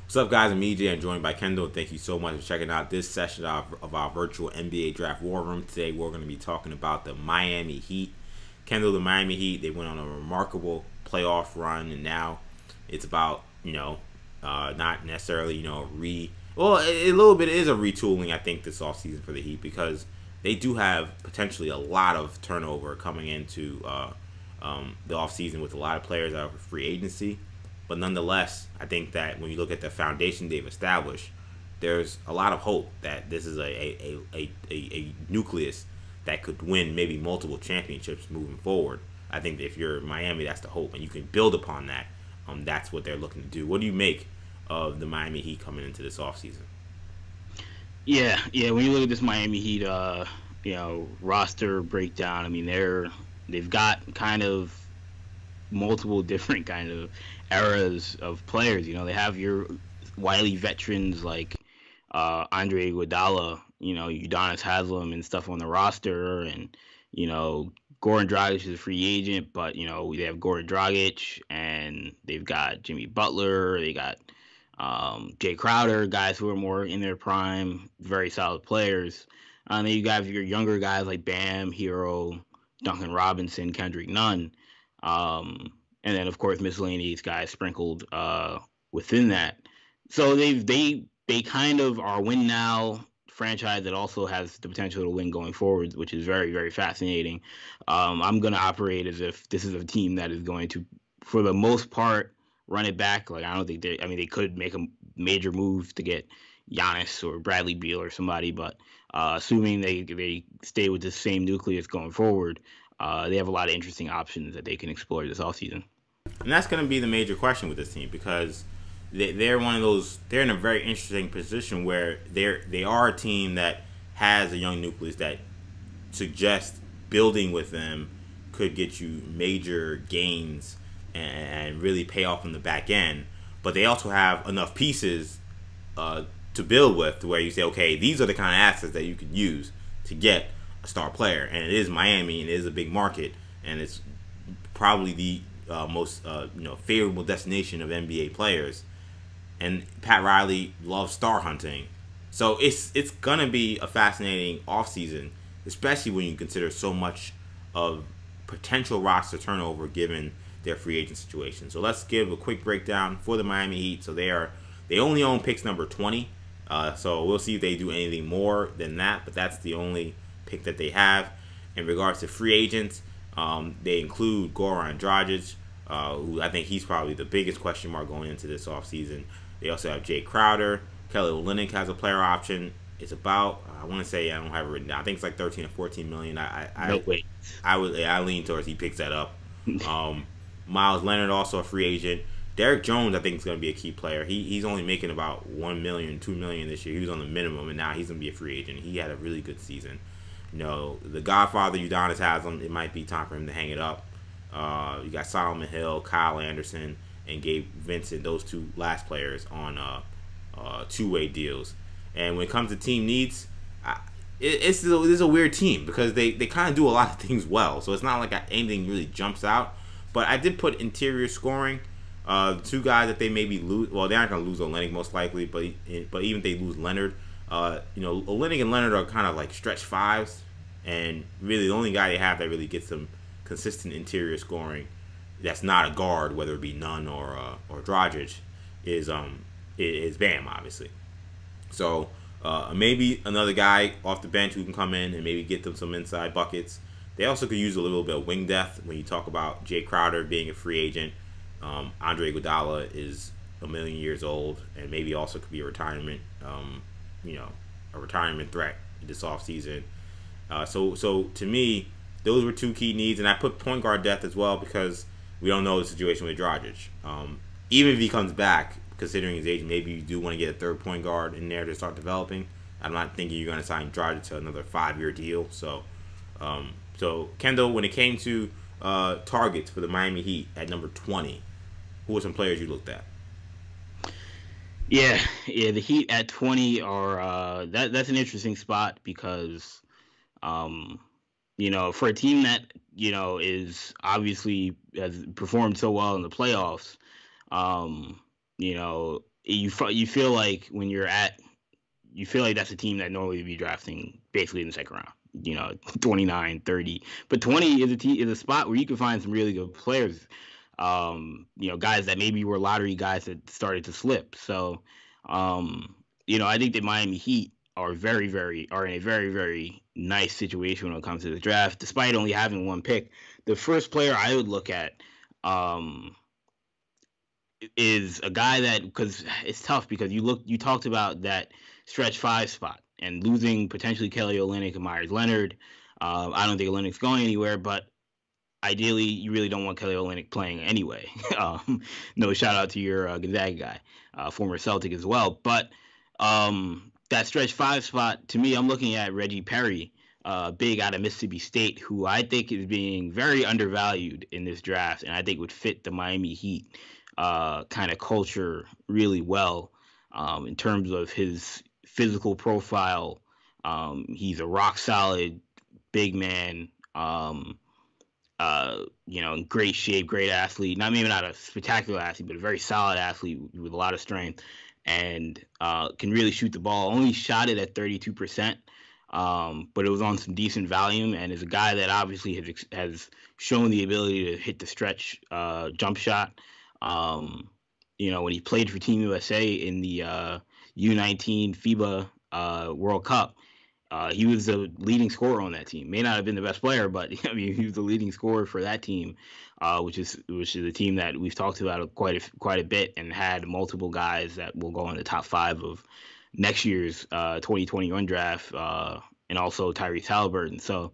What's up, guys? I'm EJ. I'm joined by Kendall. Thank you so much for checking out this session of our virtual NBA Draft War Room. Today, we're going to be talking about the Miami Heat. Kendall, the Miami Heat, they went on a remarkable playoff run, and now it's about, not necessarily, well, a little bit is a retooling, I think, this offseason for the Heat because they do have potentially a lot of turnover coming into the offseason with a lot of players out of free agency. But nonetheless, I think that when you look at the foundation they've established, there's a lot of hope that this is a nucleus that could win maybe multiple championships moving forward. I think if you're Miami, that's the hope, and you can build upon that. That's what they're looking to do. What do you make of the Miami Heat coming into this offseason? Yeah. When you look at this Miami Heat, roster breakdown, I mean, they've got kind of multiple different kind of eras of players. They have your wily veterans like Andre Iguodala, Udonis Haslem and stuff on the roster, and Goran Dragic is a free agent, but they have Goran Dragic, and they've got Jimmy Butler, they got Jay Crowder, guys who are more in their prime, very solid players. And then you got your younger guys like Bam, Hero, Duncan Robinson, Kendrick Nunn. And then of course miscellaneous guys sprinkled within that. So they kind of are win now franchise that also has the potential to win going forward, which is very, very fascinating. I'm gonna operate as if this is a team that is going to, for the most part, run it back. Like I don't think they could make a major move to get Giannis or Bradley Beal or somebody, but assuming they stay with the same nucleus going forward, they have a lot of interesting options that they can explore this offseason. And that's going to be the major question with this team because they're one of those. They're in a very interesting position where they are a team that has a young nucleus that suggests building with them could get you major gains and really pay off on the back end. But they also have enough pieces to build with to where you say, okay, these are the kind of assets that you could use to get a star player. And it is Miami, and it is a big market, and it's probably the most favorable destination of NBA players. And Pat Riley loves star hunting, so it's gonna be a fascinating offseason, especially when you consider so much of potential roster turnover given their free agent situation. So let's give a quick breakdown for the Miami Heat. So they only own picks number 20. So we'll see if they do anything more than that, but that's the only pick that they have. In regards to free agents, they include Goran Dragic, who I think he's probably the biggest question mark going into this offseason. They also have Jay Crowder. Kelly Olynyk has a player option. It's about, I want to say, I don't have it written down, I think it's like 13 or 14 million. I lean towards he picks that up. Miles Leonard, also a free agent. Derrick Jones, I think, is going to be a key player. He's only making about $1 million, $2 million this year. He was on the minimum, and now he's going to be a free agent. He had a really good season. The Godfather, Udonis Haslem, it might be time for him to hang it up. You got Solomon Hill, Kyle Anderson, and Gabe Vincent, those two last players on two-way deals. And when it comes to team needs, it's a weird team because they kind of do a lot of things well. So it's not like anything really jumps out. But I did put interior scoring. Two guys that they maybe lose. Well, they're not going to lose Olynyk most likely, but even if they lose Leonard, Olynyk and Leonard are kind of like stretch fives, and really the only guy they have that really gets them consistent interior scoring that's not a guard, whether it be Nunn or Dragic, is Bam, obviously. So maybe another guy off the bench who can come in and maybe get them some inside buckets. They also could use a little bit of wing depth when you talk about Jay Crowder being a free agent. Andre Iguodala is a million years old and maybe also could be a retirement, a retirement threat this offseason. So to me, those were two key needs, and I put point guard depth as well because we don't know the situation with Dragic. Even if he comes back, considering his age, maybe you do want to get a third point guard in there to start developing. I'm not thinking you're going to sign Dragic to another 5-year deal. So Kendall, when it came to targets for the Miami Heat at number 20, who were some players you looked at? Yeah, the Heat at 20 are that's an interesting spot because for a team that is obviously has performed so well in the playoffs, you feel like when you're at, you feel like that's a team that normally would be drafting basically in the second round. 29, 30. But 20 is a spot where you can find some really good players. Guys that maybe were lottery guys that started to slip. So, I think the Miami Heat are in a very, very nice situation when it comes to the draft, despite only having one pick. The first player I would look at is a guy that, because it's tough, because you talked about that stretch 5 spot and losing potentially Kelly Olynyk and Myers Leonard. I don't think Olynyk's going anywhere, but ideally you really don't want Kelly Olynyk playing anyway. No, shout out to your Gonzaga guy, former Celtic as well. But that stretch 5 spot, to me, I'm looking at Reggie Perry, big out of Mississippi State, who I think is being very undervalued in this draft, and I think would fit the Miami Heat kind of culture really well in terms of his physical profile. He's a rock solid big man, in great shape, great athlete. Maybe not a spectacular athlete, but a very solid athlete with a lot of strength, and can really shoot the ball. Only shot it at 32%, but it was on some decent volume, and is a guy that obviously has shown the ability to hit the stretch jump shot. When he played for Team USA in the U19 FIBA World Cup, he was the leading scorer on that team. May not have been the best player, but he was the leading scorer for that team, which is a team that we've talked about quite a bit, and had multiple guys that will go in the top 5 of next year's 2021 draft, and also Tyrese Halliburton. So,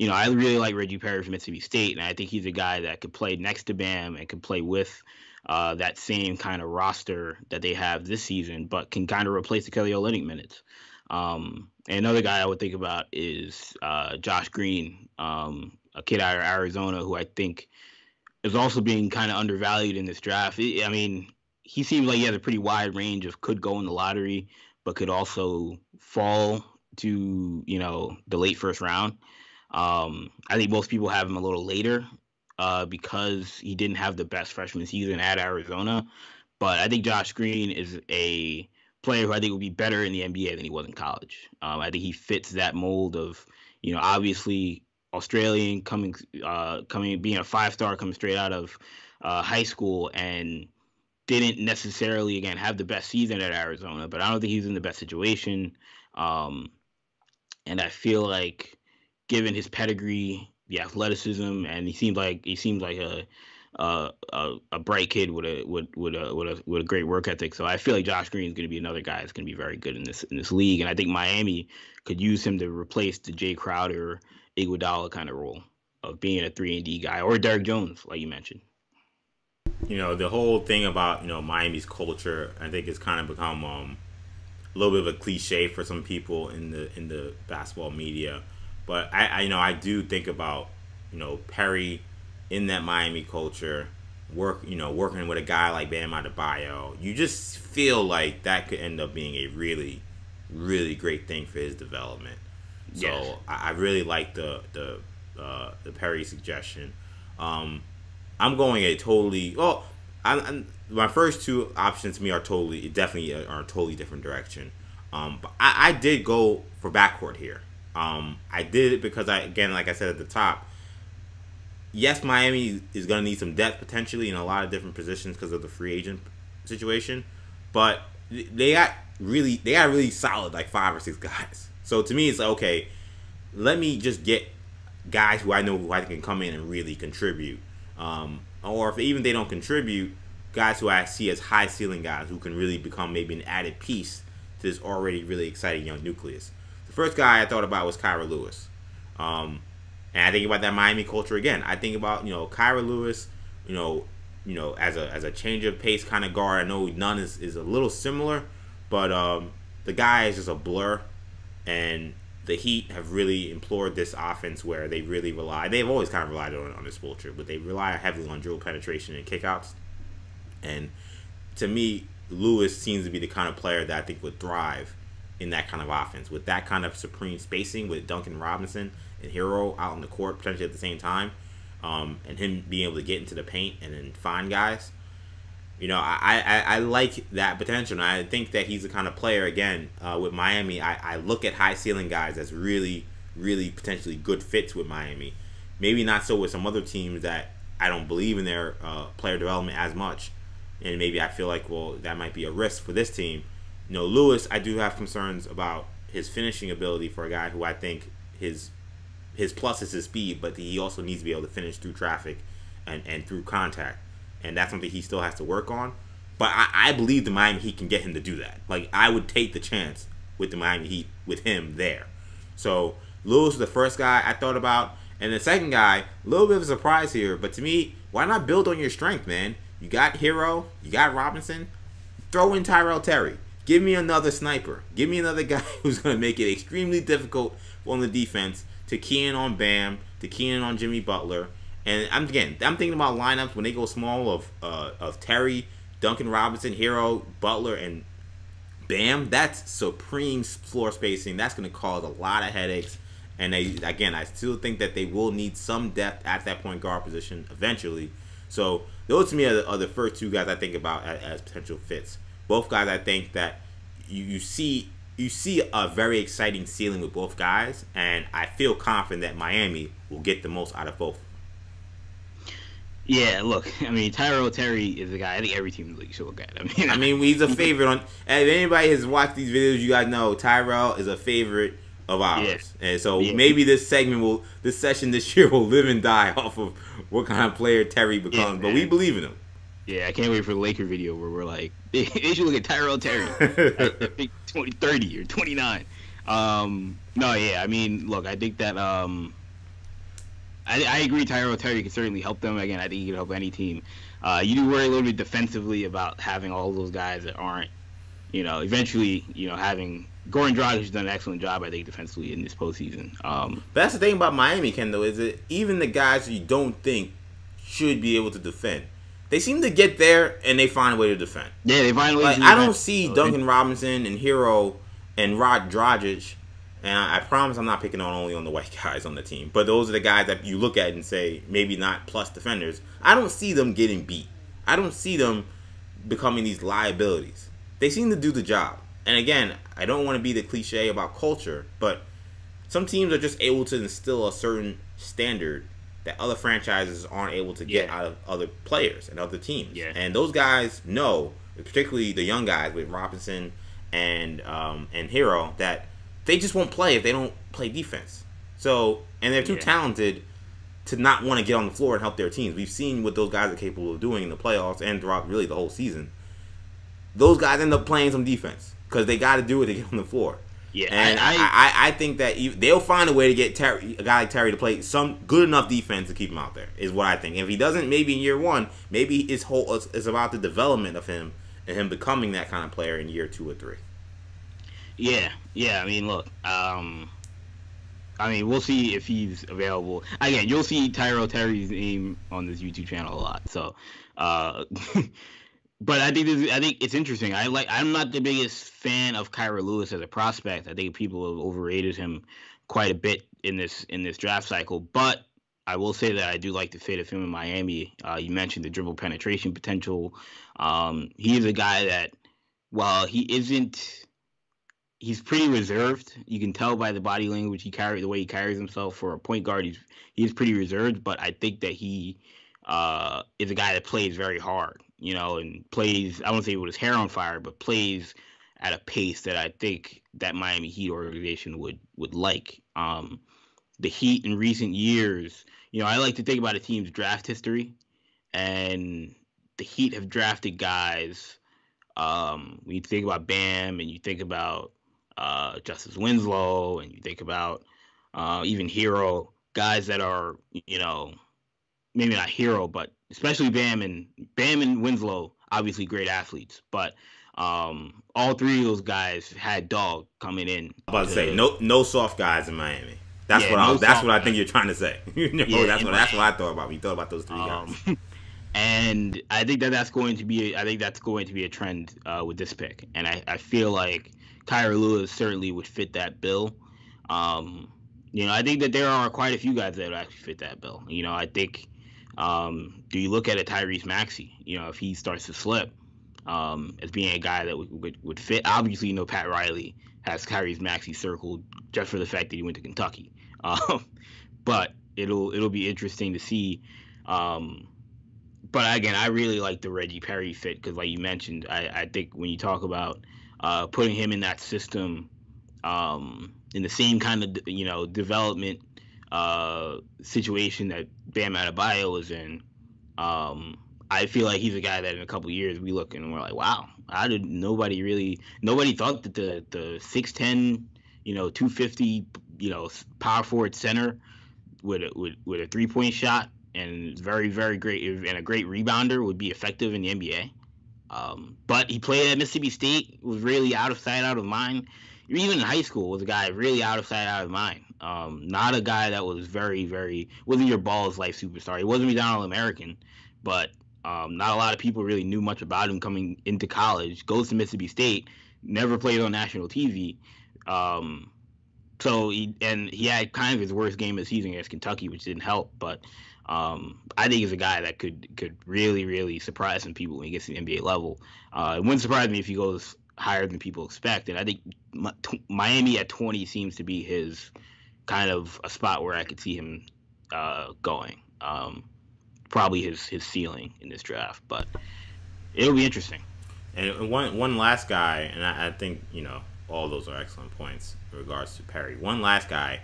I really like Reggie Perry from Mississippi State, and I think he's a guy that could play next to Bam and could play with that same kind of roster that they have this season, but can kind of replace the Kelly Olynyk minutes. And another guy I would think about is Josh Green, a kid out of Arizona who I think is also being kind of undervalued in this draft. He seems like he has a pretty wide range of could go in the lottery, but could also fall to, the late first round. I think most people have him a little later because he didn't have the best freshman season at Arizona. But I think Josh Green is a player who I think would be better in the NBA than he was in college. I think he fits that mold of, obviously Australian coming being a 5-star coming straight out of high school, and didn't necessarily again have the best season at Arizona, but I don't think he's in the best situation. And I feel like, given his pedigree, the athleticism, and he seems like a bright kid with a great work ethic. So I feel like Josh Green is going to be another guy that's going to be very good in this league, and I think Miami could use him to replace the Jay Crowder, Iguodala kind of role of being a 3-and-D guy, or Derrick Jones, like you mentioned. The whole thing about Miami's culture, I think, has kind of become a little bit of a cliche for some people in the basketball media. But I do think about Perry in that Miami culture, working with a guy like Bam Adebayo. You just feel like that could end up being a really, really great thing for his development. So yes. I really like the Perry suggestion. I'm going a totally my first 2 options to me are definitely a totally different direction. But I did go for backcourt here. I did it because like I said at the top, yes, Miami is going to need some depth potentially in a lot of different positions because of the free agent situation, but they got really solid like 5 or 6 guys. So to me, it's like, okay, let me just get guys who I can come in and really contribute, or if even they don't contribute, guys who I see as high ceiling guys who can really become maybe an added piece to this already really exciting young nucleus. The first guy I thought about was Kyra Lewis. And I think about that Miami culture again. I think about, Kyra Lewis, as a change of pace kind of guard. I know Nunn is a little similar, but the guy is just a blur. And the Heat have really implored this offense where they really rely. They've always kind of relied on this culture, but they rely heavily on dribble penetration and kickouts. And to me, Lewis seems to be the kind of player that I think would thrive in that kind of offense, with that kind of supreme spacing, with Duncan Robinson and Hero out on the court potentially at the same time, and him being able to get into the paint and then find guys. I like that potential. And I think that he's the kind of player, again, with Miami, I look at high ceiling guys as really, really potentially good fits with Miami. Maybe not so with some other teams that I don't believe in their player development as much. And maybe I feel like, well, that might be a risk for this team. Lewis, I do have concerns about his finishing ability for a guy who I think his plus is his speed, but he also needs to be able to finish through traffic and through contact. And that's something he still has to work on. But I believe the Miami Heat can get him to do that. Like, I would take the chance with the Miami Heat with him there. So, Lewis was the first guy I thought about. And the second guy, a little bit of a surprise here. But to me, why not build on your strength, man? You got Hero. You got Robinson. Throw in Tyrell Terry. Give me another sniper. Give me another guy who's going to make it extremely difficult on the defense to key in on Bam, to key in on Jimmy Butler. And I'm thinking about lineups when they go small of Terry, Duncan Robinson, Hero, Butler, and Bam. That's supreme floor spacing. That's going to cause a lot of headaches. And I still think that they will need some depth at that point guard position eventually. So those to me are the first two guys I think about as potential fits. Both guys I think that you see a very exciting ceiling with both guys, and I feel confident that Miami will get the most out of both. Yeah, look, I mean, Tyrell Terry is a guy I think every team in the league should look at. I mean, he's a favorite on. If anybody has watched these videos, you guys know Tyrell is a favorite of ours, yeah. And so maybe this session this year will live and die off of what kind of player Terry becomes. But we believe in him. Yeah, I can't wait for the Laker video where we're like, they should look at Tyrell Terry at 30 or 29. No, yeah, I mean, look, I think that I agree Tyrell Terry can certainly help them. Again, I think he can help any team. You do worry a little bit defensively about having all those guys that aren't, eventually, having Goran Dragic has done an excellent job, I think, defensively in this postseason. But that's the thing about Miami, Kendall, is that even the guys you don't think should be able to defend, they seem to get there and they find a way to defend. Yeah, they find a way to defend. I don't see Duncan Robinson and Hero and Rod Dragic, and I promise I'm not picking only on the white guys on the team, but those are the guys that you look at and say, maybe not plus defenders. I don't see them getting beat. I don't see them becoming these liabilities. They seem to do the job. And again, I don't want to be the cliche about culture, but some teams are just able to instill a certain standard that other franchises aren't able to get out of other players and other teams. Yeah. And those guys know, particularly the young guys with Robinson and Hero, that they just won't play if they don't play defense. So, and they're too talented to not want to get on the floor and help their teams. We've seen what those guys are capable of doing in the playoffs and throughout really the whole season. Those guys end up playing some defense because they got to do it to get on the floor. Yeah, and I think that they'll find a way to get a guy like Terry to play some good enough defense to keep him out there, is what I think. And if he doesn't, maybe in year one, maybe it's about the development of him and him becoming that kind of player in year 2 or 3. Yeah. I mean, look, we'll see if he's available. Again, you'll see Tyrell Terry's name on this YouTube channel a lot. So, but I think it's interesting. I'm not the biggest fan of Kyra Lewis as a prospect. I think people have overrated him quite a bit in this draft cycle. But I will say that I do like the fit of him in Miami. You mentioned the dribble penetration potential. He is a guy that, while he's pretty reserved. You can tell by the body language the way he carries himself for a point guard. He's pretty reserved, but I think that he is a guy that plays very hard. And plays, I won't say with his hair on fire, but plays at a pace that I think that Miami Heat organization would like. The Heat in recent years, I like to think about a team's draft history, and the Heat have drafted guys. When you think about Bam, and you think about Justice Winslow, and you think about even Hero, guys that are, maybe not Hero, but especially Bam and Winslow, obviously great athletes. But all three of those guys had dog coming in. I'm about to say no soft guys in Miami. That's what I think you're trying to say. That's what I thought about. You thought about those three guys. And I think that's going to be a trend with this pick. And I feel like Kyra Lewis certainly would fit that bill. I think that there are quite a few guys that would actually fit that bill. I think Do you look at a Tyrese Maxey? You know, if he starts to slip, as being a guy that would fit. Obviously, you know, Pat Riley has Tyrese Maxey circled just for the fact that he went to Kentucky. But it'll be interesting to see. But again, I really like the Reggie Perry fit because, like you mentioned, I think when you talk about putting him in that system, in the same kind of development situation that Bam Adebayo was in, I feel like he's a guy that in a couple of years we look and we're like, wow, how did nobody thought that the 6'10", 250, power forward center with a 3-point shot and very, very great and a great rebounder would be effective in the NBA. But he played at Mississippi State, was really out of sight, out of mind. Even in high school, was a guy really out of sight, out of mind. Not a guy that was very, very wasn't your balls life superstar. He wasn't McDonald American, but not a lot of people really knew much about him coming into college. Goes to Mississippi State, never played on national TV. So he had kind of his worst game of the season against Kentucky, which didn't help. But I think he's a guy that could really, really surprise some people when he gets to the NBA level. It wouldn't surprise me if he goes higher than people expect. And I think Miami at 20 seems to be his kind of a spot where I could see him going. Probably his ceiling in this draft, but it'll be interesting. And one last guy, and I think all those are excellent points in regards to Perry. One last guy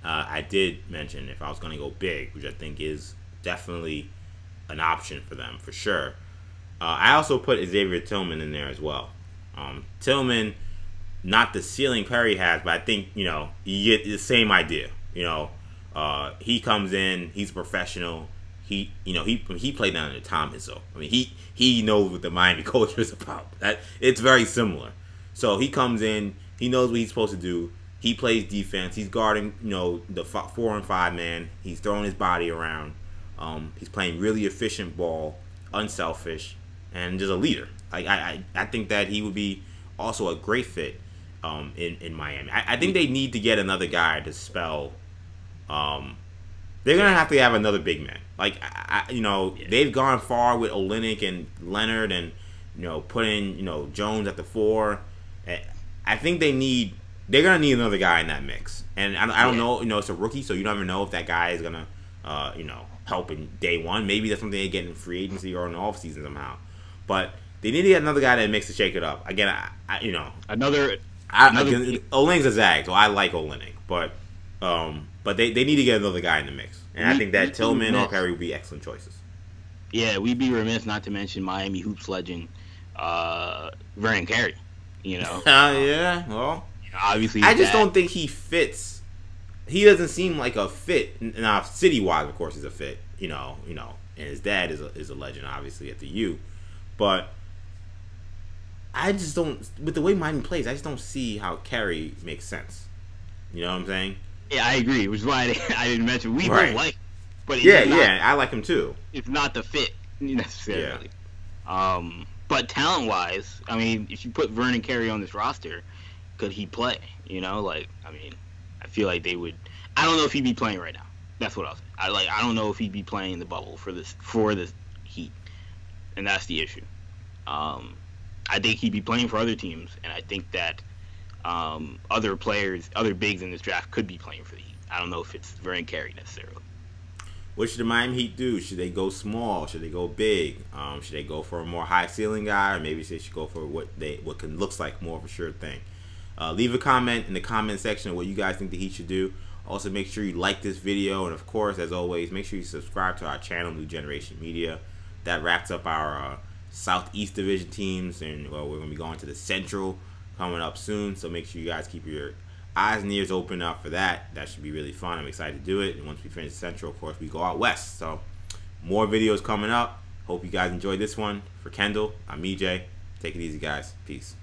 I did mention if I was going to go big, which I think is definitely an option for them for sure. I also put Xavier Tillman in there as well. Tillman, not the ceiling Perry has, but I think you get the same idea. He comes in, he's a professional. He played down at Tom Izzo. I mean, he knows what the Miami culture is about. It's very similar. So he comes in, he knows what he's supposed to do. He plays defense. He's guarding, the 4 and 5 man. He's throwing his body around. He's playing really efficient ball, unselfish, and just a leader. I think that he would be also a great fit in Miami. I think they need to get another guy to spell. They're gonna have to have another big man. They've gone far with Olynyk and Leonard, and putting Jones at the 4. I think they're gonna need another guy in that mix. And I don't know. It's a rookie, so you never know if that guy is gonna help in day one. Maybe that's something they get in free agency or in the offseason somehow. But they need to get another guy that mix to shake it up. Again, Olynyk's a Zag, so I like Olynyk, but they need to get another guy in the mix, and I think that Tillman or Perry would be excellent choices. Yeah, we'd be remiss not to mention Miami hoops legend Vernon Carey. Yeah, well, obviously, I just don't think he fits. He doesn't seem like a fit. Now, city-wise, of course, he's a fit. And his dad is a legend, obviously, at the U, but I just don't. With the way Miami plays, I just don't see how Carey makes sense. You know what I'm saying? Yeah, I agree. Which is why I didn't mention we both like him, but I like him too. It's not the fit necessarily. Yeah. But talent wise, I mean, if you put Vernon Carey on this roster, could he play? I feel like they would. I don't know if he'd be playing right now. That's what I'll say. I don't know if he'd be playing in the bubble for the Heat, and that's the issue. I think he'd be playing for other teams, and I think that other players, other bigs in this draft could be playing for the Heat. I don't know if it's Vernon Carey necessarily. What should the Miami Heat do? Should they go small? Should they go big? Should they go for a more high ceiling guy, or maybe they should go for what looks like more of a sure thing? Leave a comment in the comment section of what you guys think the Heat should do. Also, make sure you like this video, and of course, as always, make sure you subscribe to our channel, New Generation Media. That wraps up our Southeast Division teams, and we're going to be going to the Central coming up soon. So make sure you guys keep your eyes and ears open up for that. That should be really fun. I'm excited to do it. And once we finish Central, of course, we go out west. So more videos coming up. Hope you guys enjoyed this one. For Kendall, I'm EJ. Take it easy, guys. Peace.